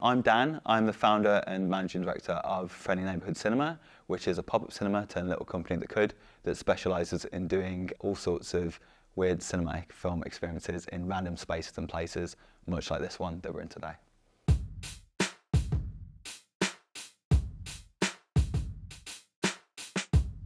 I'm Dan. I'm the founder and managing director of Friendly Neighbourhood Cinema, which is a pop-up cinema turned little company that specialises in doing all sorts of weird cinematic film experiences in random spaces and places, much like this one that we're in today.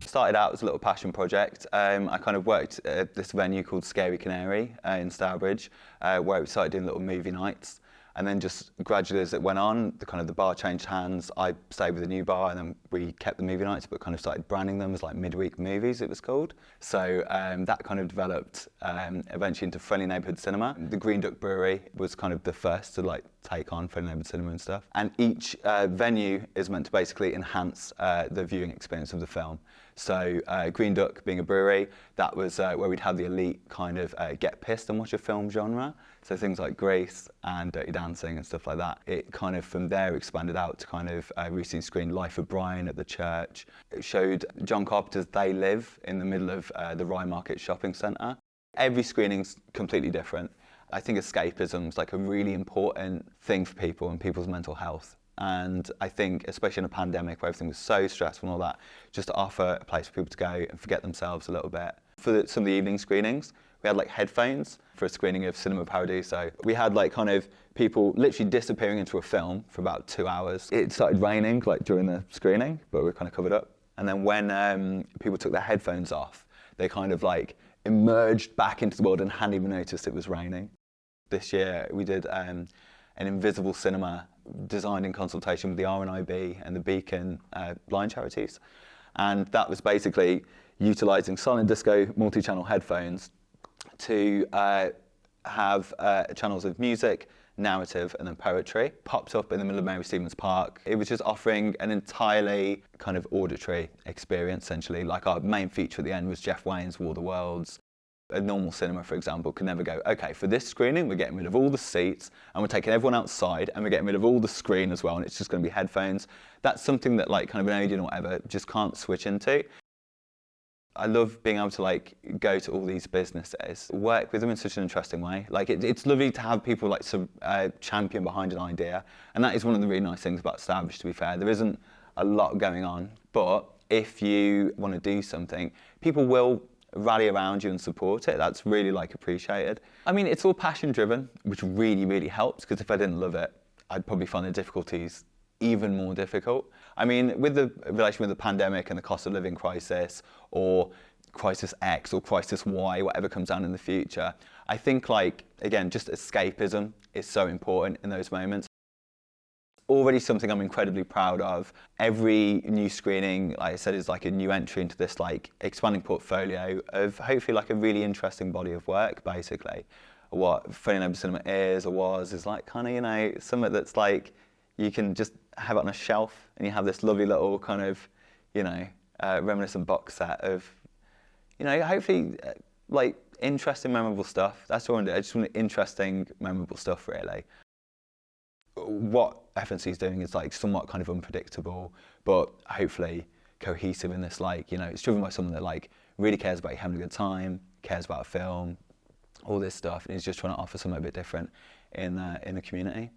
Started out as a little passion project. I kind of worked at this venue called Scary Canary in Stourbridge, where we started doing little movie nights. And then just gradually as it went on, the bar changed hands. I stayed with the new bar, and then we kept the movie nights, but kind of started branding them as like midweek movies, it was called. So that kind of developed eventually into Friendly Neighbourhood Cinema. The Green Duck Brewery was kind of the first to like take on Friendly Neighbourhood Cinema and stuff. And each venue is meant to basically enhance the viewing experience of the film. So Green Duck being a brewery, that was where we'd have the elite kind of get pissed and watch a film genre. So things like Grease and Dirty Dancing and stuff like that. It kind of from there expanded out to kind of recently screened Life of Brian at the church. It showed John Carpenter's They Live in the middle of the Rye Market shopping centre. Every screening's completely different. I think escapism is like a really important thing for people and people's mental health. And I think, especially in a pandemic where everything was so stressful and all that, just to offer a place for people to go and forget themselves a little bit. For some of the evening screenings, we had like headphones for a screening of Cinema Paradiso. We had like kind of people literally disappearing into a film for about 2 hours. It started raining like during the screening, but we were kind of covered up. And then when people took their headphones off, they kind of like emerged back into the world and hadn't even noticed it was raining. This year we did an invisible cinema designed in consultation with the RNIB and the Beacon blind charities. And that was basically utilising silent disco multi-channel headphones to have channels of music, narrative and then poetry. Popped up in the middle of Mary Stevens Park. It was just offering an entirely kind of auditory experience essentially. Like our main feature at the end was Jeff Wayne's War of the Worlds. A normal cinema, for example, could never go, okay, for this screening, we're getting rid of all the seats and we're taking everyone outside and we're getting rid of all the screen as well, and it's just going to be headphones. That's something that like kind of an audience or whatever just can't switch into. I love being able to like go to all these businesses, work with them in such an interesting way. Like it's lovely to have people like champion behind an idea, and that is one of the really nice things about Stourbridge, to be fair. There isn't a lot going on, but if you want to do something, people will rally around you and support it. That's really like appreciated. I mean, it's all passion driven, which really, really helps, because if I didn't love it, I'd probably find the difficulties even more difficult. I mean, with the relation with the pandemic and the cost of living crisis, or crisis X or crisis Y, whatever comes down in the future, I think like, again, just escapism is so important in those moments. Already something I'm incredibly proud of. Every new screening, like I said, is like a new entry into this like expanding portfolio of hopefully like a really interesting body of work, basically. What Friendly Neighbourhood Cinema is or was is like kind of, you know, something that's like you can just have it on a shelf and you have this lovely little kind of, you know, reminiscent box set of, you know, hopefully like interesting, memorable stuff. That's what I want to do. I just want interesting, memorable stuff, really. What FNC is doing is like somewhat kind of unpredictable, but hopefully cohesive in this, like, you know, it's driven by someone that like really cares about you having a good time, cares about a film, all this stuff, and is just trying to offer something a bit different in the community.